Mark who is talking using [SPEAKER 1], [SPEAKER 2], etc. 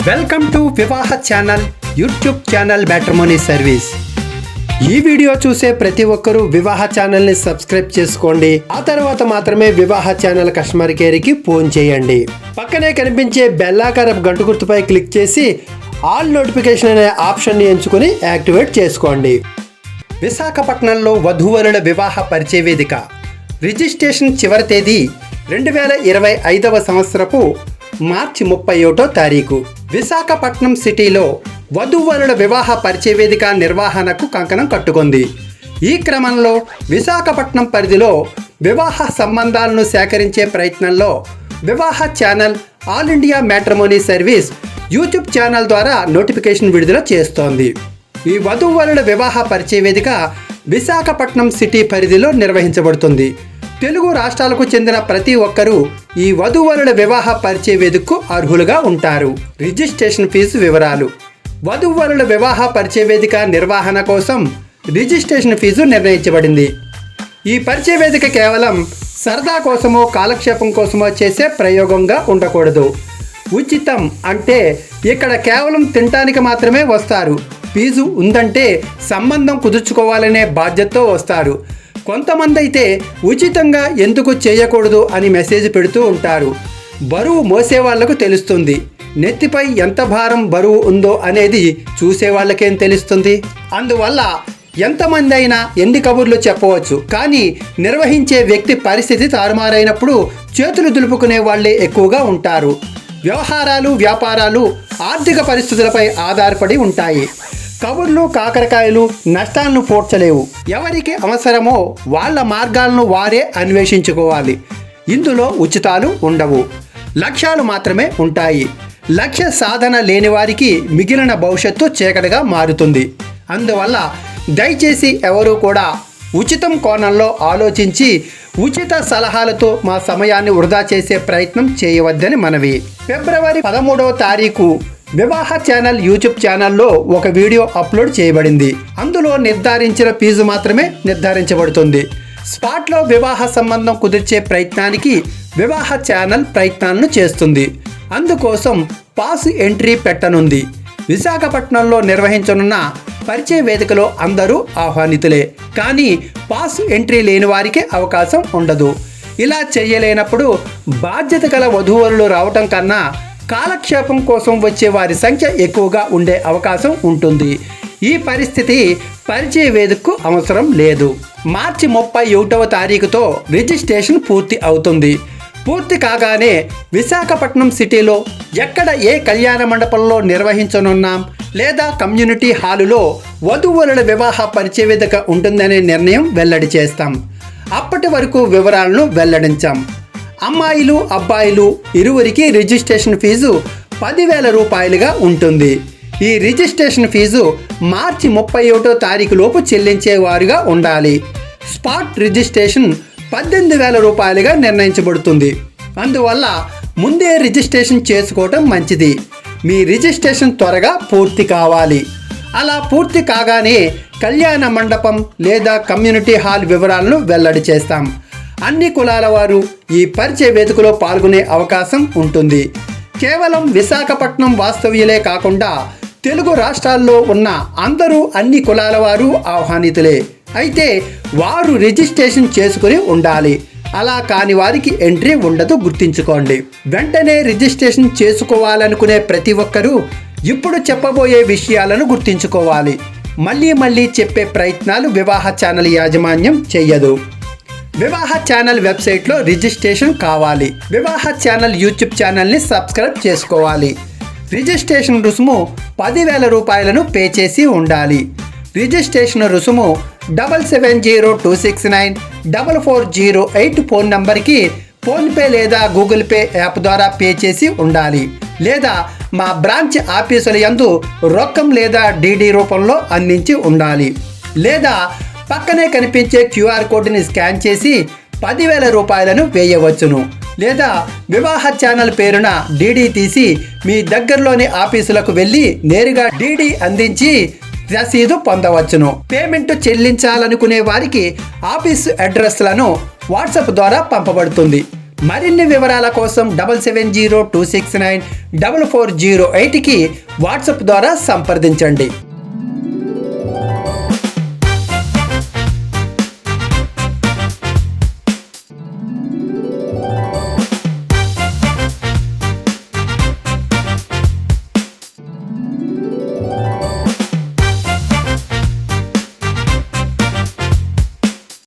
[SPEAKER 1] Welcome to వివాహ channel YouTube channel matrimony service. ఈ video చూసే ప్రతి ఒక్కరూ వివాహ ఛానల్ని సబ్స్క్రైబ్ చేసుకోండి. ఆ తర్వాత మాత్రమే వివాహ ఛానల్ కస్టమర్ కేర్కి ఫోన్ చేయండి. పక్కనే కనిపించే బెల్ ఆకారపు గంట గుర్తుపై క్లిక్ చేసి ఆల్ నోటిఫికేషన్ అనే ఆప్షన్ని ఎంచుకుని యాక్టివేట్ చేసుకోండి. విశాఖపట్నంలో వధూవరుల వివాహ పరిచయ వేదిక రిజిస్ట్రేషన్ చివరి తేదీ 2025వ సంవత్సరపు మార్చి 31వ తారీఖు. విశాఖపట్నం సిటీలో వధూవరుల వివాహ పరిచయ వేదిక నిర్వహణకు కంకణం కట్టుకుంది. ఈ క్రమంలో విశాఖపట్నం పరిధిలో వివాహ సంబంధాలను సేకరించే ప్రయత్నంలో వివాహ channel all India matrimony service YouTube channel ద్వారా నోటిఫికేషన్ విడుదల చేస్తోంది. ఈ వధూవరుల వివాహ పరిచయ వేదిక విశాఖపట్నం సిటీ పరిధిలో నిర్వహించబడుతుంది. తెలుగు రాష్ట్రాలకు చెందిన ప్రతి ఒక్కరూ ఈ వధూవరుల వివాహ పరిచయ వేదికకు అర్హులుగా ఉంటారు. రిజిస్ట్రేషన్ ఫీజు వివరాలు. వధూవరుల వివాహ పరిచయ వేదిక నిర్వహణ కోసం రిజిస్ట్రేషన్ ఫీజు నిర్ణయించబడింది. ఈ పరిచయ వేదిక కేవలం సరదా కోసమో కాలక్షేపం కోసమో చేసే ప్రయోగంగా ఉండకూడదు. ఉచితం అంటే ఇక్కడ కేవలం తినటానికి మాత్రమే వస్తారు. ఫీజు ఉందంటే సంబంధం కుదుర్చుకోవాలనే బాధ్యతతో వస్తారు. కొంతమంది అయితే ఉచితంగా ఎందుకు చేయకూడదు అని మెసేజ్ పెడుతూ ఉంటారు. బరువు మోసే వాళ్లకు తెలుస్తుంది. నెత్తిపై ఎంత భారం బరువు ఉందో అనేది చూసే వాళ్ళకేం తెలుస్తుంది. అందువల్ల ఎంతమంది అయినా ఎన్ని కబుర్లు చెప్పవచ్చు, కానీ నిర్వహించే వ్యక్తి పరిస్థితి తారుమారైనప్పుడు చేతులు దులుపుకునే వాళ్ళే ఎక్కువగా ఉంటారు. వ్యవహారాలు వ్యాపారాలు ఆర్థిక పరిస్థితులపై ఆధారపడి ఉంటాయి. కబుర్లు కాకరకాయలు నష్టాలను పోడ్చలేవు. ఎవరికి అవసరమో వాళ్ళ మార్గాలను వారే అన్వేషించుకోవాలి. ఇందులో ఉచితాలు ఉండవు, లక్ష్యాలు మాత్రమే ఉంటాయి. లక్ష్య సాధన లేని వారికి మిగిలిన భవిష్యత్తు చీకటిగా మారుతుంది. అందువల్ల దయచేసి ఎవరూ కూడా ఉచితం కోణంలో ఆలోచించి ఉచిత సలహాలతో మా సమయాన్ని వృధా చేసే ప్రయత్నం చేయవద్దని మనవి. ఫిబ్రవరి 13వ తారీఖు వివాహ ఛానల్ యూట్యూబ్ ఛానల్లో ఒక వీడియో అప్లోడ్ చేయబడింది. అందులో నిర్ధారించిన ఫీజు మాత్రమే నిర్ధారించబడుతుంది. స్పాట్లో వివాహ సంబంధం కుదిర్చే ప్రయత్నానికి వివాహ ఛానల్ ప్రయత్నాలను చేస్తుంది. అందుకోసం పాస్ ఎంట్రీ పెట్టనుంది. విశాఖపట్నంలో నిర్వహించనున్న పరిచయ వేదికలో అందరూ ఆహ్వానితులే, కానీ పాస్ ఎంట్రీ లేని వారికి అవకాశం ఉండదు. ఇలా చేయలేనప్పుడు బాధ్యత గల వధూవరులు రావటం కన్నా కాలక్షేపం కోసం వచ్చే వారి సంఖ్య ఎక్కువగా ఉండే అవకాశం ఉంటుంది. ఈ పరిస్థితి పరిచయ వేదికకు అవసరం లేదు. మార్చి 31వ తారీఖుతో రిజిస్ట్రేషన్ పూర్తి అవుతుంది. పూర్తి కాగానే విశాఖపట్నం సిటీలో ఎక్కడ ఏ కళ్యాణ మండపంలో నిర్వహించనున్నాం లేదా కమ్యూనిటీ హాలులో వధూవరుల వివాహ పరిచయ వేదిక ఉంటుందనే నిర్ణయం వెల్లడి చేస్తాం. అప్పటి వరకు వివరాలను వెల్లడించాం. అమ్మాయిలు అబ్బాయిలు ఇరువురికి రిజిస్ట్రేషన్ ఫీజు 10,000 రూపాయలుగా ఉంటుంది. ఈ రిజిస్ట్రేషన్ ఫీజు మార్చి 31వ తారీఖు లోపు చెల్లించేవారుగా ఉండాలి. స్పాట్ రిజిస్ట్రేషన్ 18,000 రూపాయలుగా నిర్ణయించబడుతుంది. అందువల్ల ముందే రిజిస్ట్రేషన్ చేసుకోవటం మంచిది. మీ రిజిస్ట్రేషన్ త్వరగా పూర్తి కావాలి. అలా పూర్తి కాగానే కళ్యాణ మండపం లేదా కమ్యూనిటీ హాల్ వివరాలను వెల్లడి చేస్తాం. అన్ని కులాల వారు ఈ పరిచయ వేదికలో పాల్గొనే అవకాశం ఉంటుంది. కేవలం విశాఖపట్నం వాస్తవ్యులే కాకుండా తెలుగు రాష్ట్రాల్లో ఉన్న అందరూ అన్ని కులాల వారు ఆహ్వానితులే. అయితే వారు రిజిస్ట్రేషన్ చేసుకుని ఉండాలి. అలా కాని వారికి ఎంట్రీ ఉండదు, గుర్తుంచుకోండి. వెంటనే రిజిస్ట్రేషన్ చేసుకోవాలనుకునే ప్రతి ఒక్కరూ ఇప్పుడు చెప్పబోయే విషయాలను గుర్తుంచుకోవాలి. మళ్ళీ చెప్పే ప్రయత్నాలు వివాహ ఛానల్ యాజమాన్యం చెయ్యదు. వివాహ ఛానల్ వెబ్సైట్లో రిజిస్ట్రేషన్ కావాలి. వివాహ ఛానల్ యూట్యూబ్ ఛానల్ని సబ్స్క్రైబ్ చేసుకోవాలి. రిజిస్ట్రేషన్ రుసుము 10,000 రూపాయలను పే చేసి ఉండాలి. రిజిస్ట్రేషన్ రుసుము 7702694408 ఫోన్ నంబర్కి ఫోన్పే లేదా గూగుల్ పే యాప్ ద్వారా పే చేసి ఉండాలి. లేదా మా బ్రాంచ్ ఆఫీసుల యందు రొక్కం లేదా డీడీ రూపంలో అందించి ఉండాలి. లేదా పక్కనే కనిపించే క్యూఆర్ కోడ్ని స్కాన్ చేసి 10,000 రూపాయలను వేయవచ్చును. లేదా వివాహ ఛానల్ పేరున డీడీ తీసి మీ దగ్గరలోని ఆఫీసులకు వెళ్ళి నేరుగా డీడీ అందించి రసీదు పొందవచ్చును. పేమెంట్ చెల్లించాలనుకునే వారికి ఆఫీసు అడ్రస్లను వాట్సాప్ ద్వారా పంపబడుతుంది. మరిన్ని వివరాల కోసం 7702694408కి వాట్సాప్ ద్వారా సంప్రదించండి.